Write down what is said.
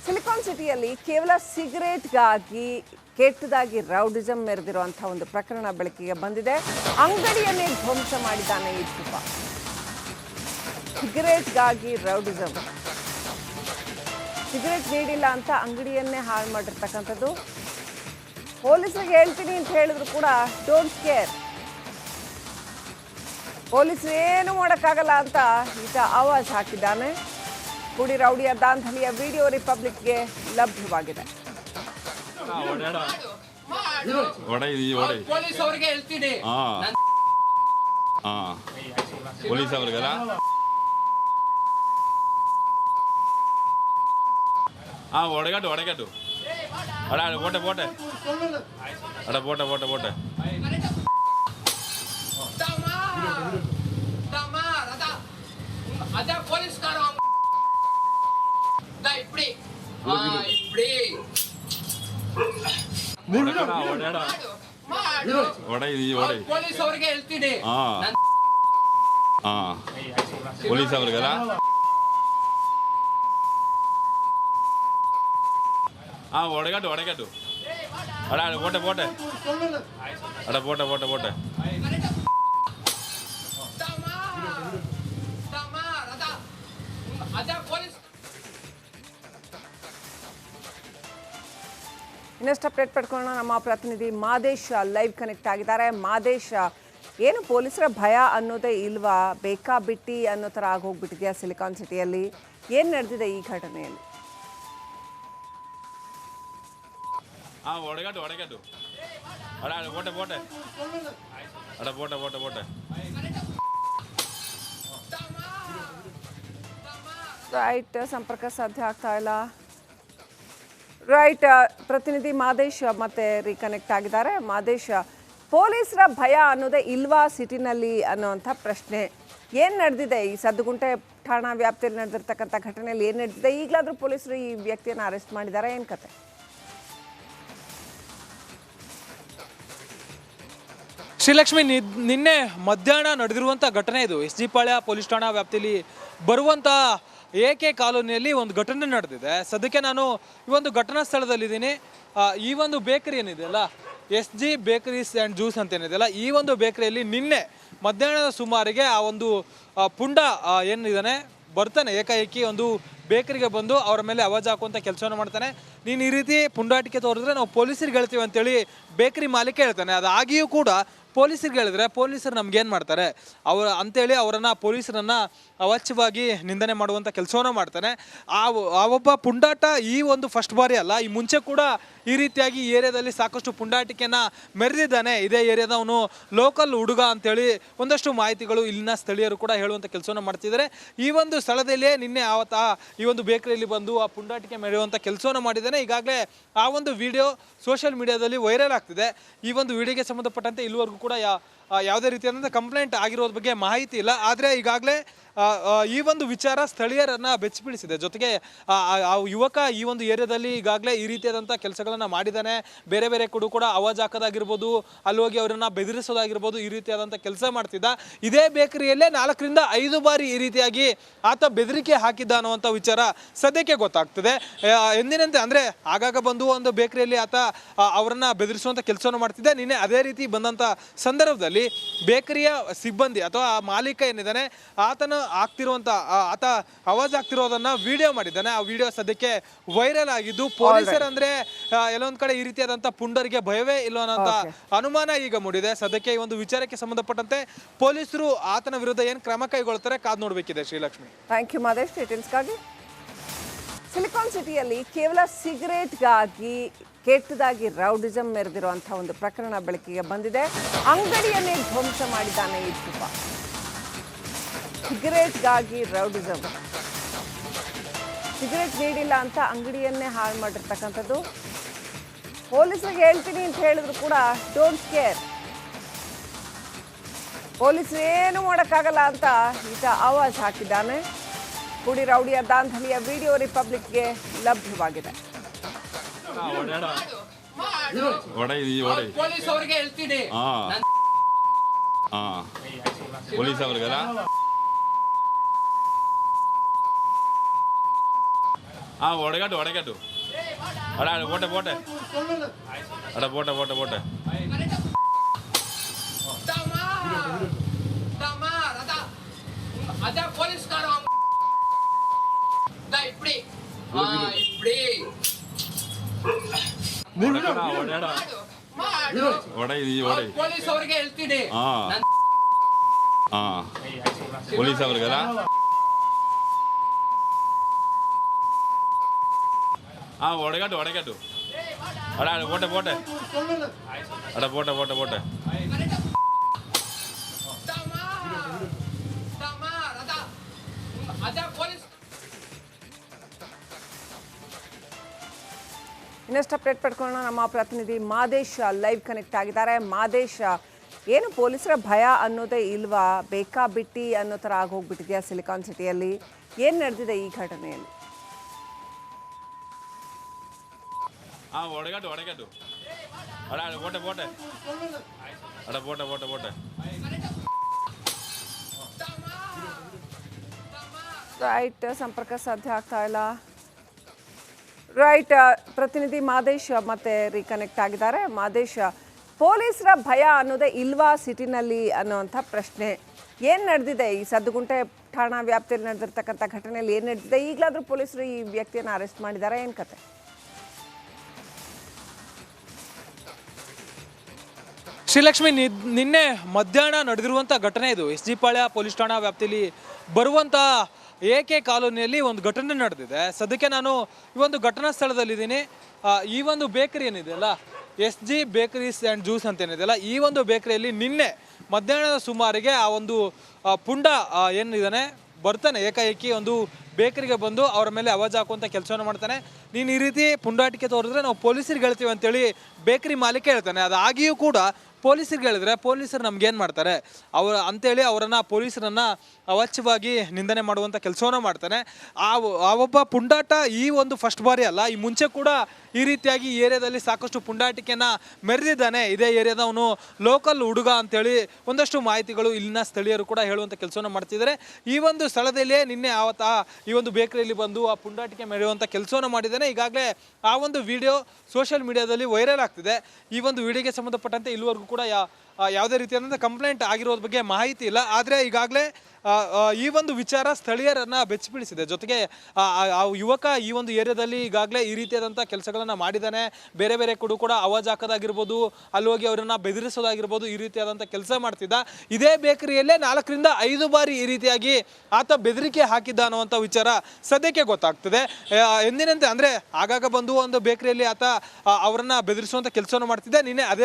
Silicon ಸಿಟಿಯಲ್ಲಿ ಕೇವಲ ಸಿಗರೇಟ್ಗಾಗಿ ಕೆಟ್ಟದಾಗಿ ರೌಡಿಸಂ ಮೆರೆದಿರುವಂತಹ ಒಂದು ಪ್ರಕರಣ ಬೆಳಕಿಗೆ ಬಂದಿದೆ. ಅಂಗಡಿಯನ್ನೇ ಧ್ವಂಸ ಮಾಡಿದ್ದಾನೆ ಈ ಧ್ರುವ. ಸಿಗರೇಟ್ಗಾಗಿ ರೌಡಿಸಂ, ಸಿಗರೇಟ್ ನೀಡಿಲ್ಲ ಅಂತ ಅಂಗಡಿಯನ್ನೇ ಹಾಳು ಮಾಡಿರ್ತಕ್ಕಂಥದ್ದು. ಪೊಲೀಸರಿಗೆ ಹೇಳ್ತೀನಿ ಅಂತ ಹೇಳಿದ್ರು ಕೂಡ ಡೋಂಟ್ ಕೇರ್, ಪೊಲೀಸರು ಏನು ಮಾಡೋಕ್ಕಾಗಲ್ಲ ಅಂತ ಈತ ಆವಾಜ್ ಹಾಕಿದ್ದಾನೆ. ಕುಡಿ ರೌಡಿಯ ದಾಂಧಲಿಯ ವಿಡಿಯೋ ರಿಪಬ್ಲಿಕ್ಗೆ ಲಭ್ಯವಾಗಿದೆ. ಪೊಲೀಸ್ ಅವರಿಗೆ ಹೇಳ್ತೀನಿ, ಪೊಲೀಸ್ ಅವ್ರಿಗೆಲ್ಲ ಒಡಗಟ್ಟು ಒಡಗಟ್ಟು ಅಡ ಬೋಟೆ ಬೋಟೆ ಅಡ ಬೋಟೆ ಬೋಟೆ ಬೋಟೆ ಅದ ಪೊಲೀಸ್ ಕಾರು ಇಪ್ಪಡಿ ಪೊಲೀಸ್ ಅವ್ರಿಗೆ ಹೇಳ್ತೀನಿ, ಪೊಲೀಸ್ ಅವ್ರಿಗೆಲ್ಲ ಒಡಗಟ್ಟು ಒಡಗಟ್ಟು ಅಡ ಬೋಟೆ ಬೋಟೆ ಅಡ ಬೋಟೆ ಬೋಟೆ ಬೋಟೆ ಇನ್ನಷ್ಟು ಅಪ್ಡೇಟ್ ಪಡ್ಕೊಳ್ಳೋಣ. ನಮ್ಮ ಪ್ರತಿನಿಧಿ ಮಾದೇಶ್ ಲೈವ್ ಕನೆಕ್ಟ್ ಆಗಿದ್ದಾರೆ. ಮಾದೇಶ್, ಏನು ಪೊಲೀಸರ ಭಯ ಅನ್ನೋದೇ ಇಲ್ವಾ? ಬೇಕಾ ಬಿಟ್ಟಿ ಅನ್ನೋ ಥರ ಆಗೋಗ್ಬಿಟ್ಟಿದೆಯಾ ಸಿಲಿಕಾನ್ ಸಿಟಿಯಲ್ಲಿ? ಏನು ನಡೆದಿದೆ ಈ ಘಟನೆಯಲ್ಲಿ? ಒಡಗಟ್ಟು ಒಡಗಟ್ಟು ಅಡ ಬೋಟೆ ಬೋಟೆ ಅಡ ಬೋಟೆ ಬೋಟೆ ಬೋಟೆ ರೈಟ್, ಸಂಪರ್ಕ ಸಾಧ್ಯ ಆಗ್ತಾ ಇಲ್ಲ. ರೈಟ್, ಪ್ರತಿನಿಧಿ ಮಾದೇಶ್ ಮತ್ತೆ ರೀಕನೆಕ್ಟ್ ಆಗಿದ್ದಾರೆ. ಮಾದೇಶ್, ಪೊಲೀಸರ ಭಯ ಅನ್ನೋದೇ ಇಲ್ವಾ ಸಿಟಿನಲ್ಲಿ ಅನ್ನೋವಂಥ ಪ್ರಶ್ನೆ ಏನು ನಡೆದಿದೆ? ಈ ಸದ್ದುಗುಂಟೆ ಠಾಣಾ ವ್ಯಾಪ್ತಿಯಲ್ಲಿ ನಡೆದಿರ್ತಕ್ಕಂಥ ಘಟನೆಯಲ್ಲಿ ಏನು ನಡೆದಿದೆ? ಈಗಲಾದರೂ ಪೊಲೀಸರು ಈ ವ್ಯಕ್ತಿಯನ್ನು ಅರೆಸ್ಟ್ ಮಾಡಿದ್ದಾರೆ, ಏನು ಕತೆ? ಶ್ರೀಲಕ್ಷ್ಮಿ, ನಿನ್ನೆ ಮಧ್ಯಾಹ್ನ ನಡೆದಿರುವಂಥ ಘಟನೆ ಇದು. ಎಸ್ ಜಿ ಪಾಳ್ಯ ಪೊಲೀಸ್ ಠಾಣಾ ವ್ಯಾಪ್ತಿಯಲ್ಲಿ ಬರುವಂಥ AK ಕಾಲೋನಿಯಲ್ಲಿ ಒಂದು ಘಟನೆ ನಡೆದಿದೆ. ಸದ್ಯಕ್ಕೆ ನಾನು ಈ ಒಂದು ಘಟನಾ ಸ್ಥಳದಲ್ಲಿದ್ದೀನಿ. ಈ ಒಂದು ಬೇಕರಿ ಏನಿದೆಯಲ್ಲ, SG ಬೇಕರೀಸ್ ಆ್ಯಂಡ್ ಜ್ಯೂಸ್ ಅಂತ ಏನಿದೆಯಲ್ಲ, ಈ ಒಂದು ಬೇಕರಿಯಲ್ಲಿ ನಿನ್ನೆ ಮಧ್ಯಾಹ್ನದ ಸುಮಾರಿಗೆ ಆ ಒಂದು ಪುಂಡ ಏನಿದ್ದಾನೆ ಬರ್ತಾನೆ, ಏಕಾಏಕಿ ಒಂದು ಬೇಕರಿಗೆ ಬಂದು ಅವರ ಮೇಲೆ ಆವಾಜ್ ಹಾಕುವಂಥ ಕೆಲಸವನ್ನು ಮಾಡ್ತಾನೆ. ನೀನು ಈ ರೀತಿ ಪುಂಡಾಟಿಕೆ ತೋರಿದ್ರೆ ನಾವು ಪೊಲೀಸರಿಗೆ ಹೇಳ್ತೀವಿ ಅಂತೇಳಿ ಬೇಕರಿ ಮಾಲೀಕ ಹೇಳ್ತಾನೆ. ಅದಾಗಿಯೂ ಕೂಡ ಪೊಲೀಸರಿಗೆ ಹೇಳಿದ್ರೆ ಪೊಲೀಸರು ನಮ್ಗೇನು ಮಾಡ್ತಾರೆ ಅಂತೇಳಿ ಅವರನ್ನು ಪೊಲೀಸರನ್ನು ಅವಾಚ್ಯವಾಗಿ ನಿಂದನೆ ಮಾಡುವಂಥ ಕೆಲಸವನ್ನು ಮಾಡ್ತಾನೆ. ಆ ಒಬ್ಬ ಪುಂಡಾಟ ಈ ಒಂದು ಫಸ್ಟ್ ಬಾರಿ ಅಲ್ಲ, ಈ ಮುಂಚೆ ಕೂಡ ಈ ರೀತಿಯಾಗಿ ಈ ಏರಿಯಾದಲ್ಲಿ ಸಾಕಷ್ಟು ಪುಂಡಾಟಿಕೆಯನ್ನು ಮೆರೆದಿದ್ದಾನೆ. ಇದೇ ಏರಿಯಾದ ಅವನು ಲೋಕಲ್ ಹುಡುಗ ಅಂತೇಳಿ ಒಂದಷ್ಟು ಮಾಹಿತಿಗಳು ಇಲ್ಲಿನ ಸ್ಥಳೀಯರು ಕೂಡ ಹೇಳುವಂಥ ಕೆಲಸವನ್ನು ಮಾಡ್ತಿದ್ದಾರೆ. ಈ ಒಂದು ಸ್ಥಳದಲ್ಲಿಯೇ ನಿನ್ನೆ ಈ ಒಂದು ಬೇಕರಿಯಲ್ಲಿ ಬಂದು ಆ ಪುಂಡಾಟಿಕೆ ಮೆರೆಯುವಂಥ ಕೆಲಸವನ್ನು ಮಾಡಿದ್ದಾನೆ. ಈಗಾಗಲೇ ಆ ಒಂದು ವಿಡಿಯೋ ಸೋಷಿಯಲ್ ಮೀಡಿಯಾದಲ್ಲಿ ವೈರಲ್ ಆಗ್ತಿದೆ. ಈ ಒಂದು ವಿಡಿಯೋಗೆ ಸಂಬಂಧಪಟ್ಟಂತೆ ಇಲ್ಲಿವರೆಗೂ ಕೂಡ ಯಾವುದೇ ರೀತಿಯಾದಂಥ ಕಂಪ್ಲೇಂಟ್ ಆಗಿರೋದ್ರ ಬಗ್ಗೆ ಮಾಹಿತಿ ಇಲ್ಲ. ಆದರೆ ಈಗಾಗಲೇ ಈ ಒಂದು ವಿಚಾರ ಸ್ಥಳೀಯರನ್ನು ಬೆಚ್ಚಿಬೀಳಿಸಿದೆ. ಜೊತೆಗೆ ಆ ಯುವಕ ಈ ಒಂದು ಏರಿಯಾದಲ್ಲಿ ಈಗಾಗಲೇ ಈ ರೀತಿಯಾದಂಥ ಕೆಲಸಗಳನ್ನು ಮಾಡಿದ್ದಾನೆ. ಬೇರೆ ಬೇರೆ ಕೂಡ ಆವಾಜ್ ಹಾಕೋದಾಗಿರ್ಬೋದು, ಅಲ್ಲಿ ಹೋಗಿ ಅವರನ್ನು ಬೆದರಿಸೋದಾಗಿರ್ಬೋದು, ಈ ರೀತಿಯಾದಂಥ ಕೆಲಸ ಮಾಡ್ತಿದ್ದ. ಇದೇ ಬೇಕರಿಯಲ್ಲೇ 4 ರಿಂದ 5 ಬಾರಿ ಈ ರೀತಿಯಾಗಿ ಆತ ಬೆದರಿಕೆ ಹಾಕಿದ್ದ ಅನ್ನುವಂಥ ವಿಚಾರ ಸದ್ಯಕ್ಕೆ ಗೊತ್ತಾಗ್ತದೆ. ಎಂದಿನಂತೆ ಅಂದರೆ ಆಗಾಗ ಬಂದು ಒಂದು ಬೇಕರಿಯಲ್ಲಿ ಆತ ಅವರನ್ನು ಬೆದರಿಸುವಂಥ ಕೆಲಸವನ್ನು ಮಾಡ್ತಿದ್ದೆ. ನಿನ್ನೆ ಅದೇ ರೀತಿ ಬಂದಂಥ ಸಂದರ್ಭದಲ್ಲಿ ಬೇಕರಿಯ ಸಿಬ್ಬಂದಿ ಅಥವಾ ಮಾಲೀಕ ಏನಿದ್ದಾನೆ ಆತ ಆವಾಜ್ ಆಗ್ತಿರೋದನ್ನ ವಿಡಿಯೋ ಮಾಡಿದ್ದಾನೆ. ಆ ವಿಡಿಯೋ ಸದ್ಯಕ್ಕೆ ವೈರಲ್ ಆಗಿದ್ದು, ಪೊಲೀಸರಂದ್ರೆ ಎಲ್ಲೊಂದ್ ಕಡೆ ಈ ರೀತಿಯಾದಂತ ಪುಂಡರಿಗೆ ಭಯವೇ ಇಲ್ಲ ಅನ್ನೋಂತ ಅನುಮಾನ ಈಗ ಮೂಡಿದೆ. ಸದ್ಯಕ್ಕೆ ಈ ಒಂದು ವಿಚಾರಕ್ಕೆ ಸಂಬಂಧಪಟ್ಟಂತೆ ಪೊಲೀಸರು ಆತನ ವಿರುದ್ಧ ಏನು ಕ್ರಮ ಕೈಗೊಳ್ತಾರೆ ಕಾದ್ ನೋಡ್ಬೇಕಿದೆ. ಶ್ರೀಲಕ್ಷ್ಮಿ, ಥ್ಯಾಂಕ್ ಯು ಮಾದೇಶ್ ಡೀಟೇಲ್ಸ್ಗಾಗಿ. ಸಿಲಿಕಾನ್ ಸಿಟಿಯಲ್ಲಿ ಕೇವಲ ಸಿಗರೇಟ್ಗಾಗಿ ಕೆಟ್ಟದಾಗಿ ರೌಡಿಸಂ ಮೆರೆದಿರುವಂತಹ ಒಂದು ಪ್ರಕರಣ ಬೆಳಕಿಗೆ ಬಂದಿದೆ. ಅಂಗಡಿಯನ್ನೇ ಧ್ವಂಸ ಮಾಡಿದ್ದಾನೆ ಈ ಧ್ರುವ. ಸಿಗರೇಟ್ಗಾಗಿ ರೌಡಿಸಂ, ಸಿಗರೇಟ್ ನೀಡಿಲ್ಲ ಅಂತ ಅಂಗಡಿಯನ್ನೇ ಹಾಳು ಮಾಡಿರ್ತಕ್ಕಂಥದ್ದು. ಪೊಲೀಸರಿಗೆ ಹೇಳ್ತೀನಿ ಅಂತ ಹೇಳಿದ್ರು ಕೂಡ ಡೋಂಟ್ ಕೇರ್, ಪೊಲೀಸರು ಏನು ಮಾಡೋಕ್ಕಾಗಲ್ಲ ಅಂತ ಈತ ಆವಾಜ್ ಹಾಕಿದ್ದಾನೆ. ಕುಡಿ ರೌಡಿಯ ದಾಂಧಲಿಯ ವಿಡಿಯೋ ರಿಪಬ್ಲಿಕ್ಗೆ ಲಭ್ಯವಾಗಿದೆ. ಪೊಲೀಸ್ ಅವರಿಗೆ ಹೇಳ್ತೀನಿ, ಪೊಲೀಸ್ ಅವ್ರಿಗೆಲ್ಲ ಒಡಗಟ್ಟು ಅಡ ಬೋಟೆ ಅಡ ಬೋಟೆ ಅದ ಪೊಲೀಸ್ ಕಾರು ಇಪ್ಪಡಿ ಇಪ್ಪಡಿ ಪೊಲೀಸ್ ಅವ್ರಿಗೆ ಹೇಳ್ತೀನಿ ಪೊಲೀಸ್ ಅವ್ರಿಗೆಲ್ಲ ಒಡಗಟ್ಟು ಅಡ ಬೋಟೆ ಅಡ ಬೋಟೆ ಅದ ಪೊಲೀಸ್ ಇನ್ನಷ್ಟು ಅಪ್ಡೇಟ್ ಪಡ್ಕೊಳ್ಳೋಣ. ನಮ್ಮ ಪ್ರತಿನಿಧಿ ಮಾದೇಶ್ ಲೈವ್ ಕನೆಕ್ಟ್ ಆಗಿದ್ದಾರೆ. ಮಾದೇಶ್, ಏನು ಪೊಲೀಸರ ಭಯ ಅನ್ನೋದೇ ಇಲ್ವಾ? ಬೇಕಾ ಬಿಟ್ಟಿ ಅನ್ನೋ ಥರ ಆಗೋಗ್ಬಿಟ್ಟಿದೆಯಾ ಸಿಲಿಕಾನ್ ಸಿಟಿಯಲ್ಲಿ? ಏನು ನಡೆದಿದೆ ಈ ಘಟನೆಯಲ್ಲಿ? ಒಡಗಟ್ಟು ಅಡ ಬೋಟೆ ಅಡ ಬೋಟೆ ರೈಟ್, ಸಂಪರ್ಕ ಸಾಧ್ಯ ಆಗ್ತಾ ಇಲ್ಲ. ರೈಟ್, ಪ್ರತಿನಿಧಿ ಮಾದೇಶ್ ಮತ್ತೆ ರೀಕನೆಕ್ಟ್ ಆಗಿದ್ದಾರೆ. ಮಾದೇಶ್, ಪೊಲೀಸರ ಭಯ ಅನ್ನೋದೇ ಇಲ್ವಾ ಸಿಟಿನಲ್ಲಿ ಅನ್ನೋವಂಥ ಪ್ರಶ್ನೆ. ಏನು ನಡೆದಿದೆ ಈ ಸದ್ದುಗುಂಟೆ ಠಾಣಾ ವ್ಯಾಪ್ತಿಯಲ್ಲಿ ನಡೆದಿರ್ತಕ್ಕಂಥ ಘಟನೆಯಲ್ಲಿ? ಏನು ನಡೆದಿದೆ? ಈಗಲಾದರೂ ಪೊಲೀಸರು ಈ ವ್ಯಕ್ತಿಯನ್ನು ಅರೆಸ್ಟ್ ಮಾಡಿದ್ದಾರೆ, ಏನು ಕತೆ? ಶ್ರೀಲಕ್ಷ್ಮಿ, ನಿನ್ನೆ ಮಧ್ಯಾಹ್ನ ನಡೆದಿರುವಂಥ ಘಟನೆ ಇದು. ಎಸ್ ಜಿ ಪಾಳ್ಯ ಪೊಲೀಸ್ ಠಾಣಾ ವ್ಯಾಪ್ತಿಯಲ್ಲಿ ಬರುವಂಥ AK ಕಾಲೋನಿಯಲ್ಲಿ ಒಂದು ಘಟನೆ ನಡೆದಿದೆ. ಸದ್ಯಕ್ಕೆ ನಾನು ಈ ಒಂದು ಘಟನಾ ಸ್ಥಳದಲ್ಲಿದ್ದೀನಿ. ಈ ಒಂದು ಬೇಕರಿ ಏನಿದೆಯಲ್ಲ, SG ಬೇಕರೀಸ್ ಆ್ಯಂಡ್ ಜ್ಯೂಸ್ ಅಂತ ಏನಿದೆಯಲ್ಲ, ಈ ಒಂದು ಬೇಕರಿಯಲ್ಲಿ ನಿನ್ನೆ ಮಧ್ಯಾಹ್ನದ ಸುಮಾರಿಗೆ ಆ ಒಂದು ಪುಂಡ ಏನಿದ್ದಾನೆ ಬರ್ತಾನೆ, ಏಕಾಏಕಿ ಒಂದು ಬೇಕರಿಗೆ ಬಂದು ಅವರ ಮೇಲೆ ಅವಾಜ್ ಹಾಕುವಂಥ ಕೆಲಸವನ್ನು ಮಾಡ್ತಾನೆ. ನೀನು ಈ ರೀತಿ ಪುಂಡಾಟಿಕೆ ತೋರಿದ್ರೆ ನಾವು ಪೊಲೀಸರಿಗೆ ಹೇಳ್ತೀವಿ ಅಂತೇಳಿ ಬೇಕರಿ ಮಾಲೀಕ ಹೇಳ್ತಾನೆ. ಅದಾಗಿಯೂ ಕೂಡ ಪೊಲೀಸರಿಗೆ ಹೇಳಿದ್ರೆ ಪೊಲೀಸರು ನಮ್ಗೇನು ಮಾಡ್ತಾರೆ ಅಂತೇಳಿ ಅವರನ್ನು ಪೊಲೀಸರನ್ನು ಅವಾಚ್ಯವಾಗಿ ನಿಂದನೆ ಮಾಡುವಂಥ ಕೆಲಸವನ್ನು ಮಾಡ್ತಾನೆ. ಆ ಒಬ್ಬ ಪುಂಡಾಟ ಈ ಒಂದು ಫಸ್ಟ್ ಬಾರಿ ಅಲ್ಲ, ಈ ಮುಂಚೆ ಕೂಡ ಈ ರೀತಿಯಾಗಿ ಈ ಏರಿಯಾದಲ್ಲಿ ಸಾಕಷ್ಟು ಪುಂಡಾಟಿಕೆಯನ್ನು ಮೆರೆದಿದ್ದಾನೆ. ಇದೇ ಏರಿಯಾದ ಅವನು ಲೋಕಲ್ ಹುಡುಗ ಅಂತೇಳಿ ಒಂದಷ್ಟು ಮಾಹಿತಿಗಳು ಇಲ್ಲಿನ ಸ್ಥಳೀಯರು ಕೂಡ ಹೇಳುವಂಥ ಕೆಲಸವನ್ನು ಮಾಡ್ತಿದ್ದಾರೆ. ಈ ಒಂದು ಸ್ಥಳದಲ್ಲಿಯೇ ನಿನ್ನೆ ಈ ಒಂದು ಬೇಕರಿಯಲ್ಲಿ ಬಂದು ಆ ಪುಂಡಾಟಿಕೆ ಮೆರೆಯುವಂಥ ಕೆಲಸವನ್ನು ಮಾಡಿದ್ದಾನೆ. ಈಗಾಗಲೇ ಆ ಒಂದು ವಿಡಿಯೋ ಸೋಷಿಯಲ್ ಮೀಡಿಯಾದಲ್ಲಿ ವೈರಲ್ ಆಗ್ತಿದೆ. ಈ ಒಂದು ವಿಡಿಯೋಗೆ ಸಂಬಂಧಪಟ್ಟಂತೆ ಇಲ್ಲಿವರೆಗೂ ಕೂಡ ಯಾವುದೇ ರೀತಿಯಾದಂಥ ಕಂಪ್ಲೇಂಟ್ ಆಗಿರೋದ್ರ ಬಗ್ಗೆ ಮಾಹಿತಿ ಇಲ್ಲ. ಆದರೆ ಈಗಾಗಲೇ ಈ ಒಂದು ವಿಚಾರ ಸ್ಥಳೀಯರನ್ನು ಬೆಚ್ಚಿಬೀಳಿಸಿದೆ. ಜೊತೆಗೆ ಆ ಯುವಕ ಈ ಒಂದು ಏರಿಯಾದಲ್ಲಿ ಈಗಾಗಲೇ ಈ ರೀತಿಯಾದಂಥ ಕೆಲಸಗಳನ್ನು ಮಾಡಿದ್ದಾನೆ. ಬೇರೆ ಬೇರೆ ಕೂಡ ಅವಾಜ್ ಹಾಕೋದಾಗಿರ್ಬೋದು, ಅಲ್ಲಿ ಹೋಗಿ ಅವರನ್ನು ಬೆದರಿಸೋದಾಗಿರ್ಬೋದು, ಈ ರೀತಿಯಾದಂಥ ಕೆಲಸ ಮಾಡ್ತಿದ್ದ. ಇದೇ ಬೇಕರಿಯಲ್ಲೇ 4 ರಿಂದ 5 ಬಾರಿ ಈ ರೀತಿಯಾಗಿ ಆತ ಬೆದರಿಕೆ ಹಾಕಿದ್ದ ಅನ್ನುವಂಥ ವಿಚಾರ ಸದ್ಯಕ್ಕೆ ಗೊತ್ತಾಗ್ತದೆ. ಎಂದಿನಂತೆ ಅಂದರೆ ಆಗಾಗ ಬಂದು ಒಂದು ಬೇಕರಿಯಲ್ಲಿ ಆತ ಅವರನ್ನು ಬೆದರಿಸುವಂಥ ಕೆಲಸವನ್ನು ಮಾಡ್ತಿದ್ದ. ನಿನ್ನೆ ಅದೇ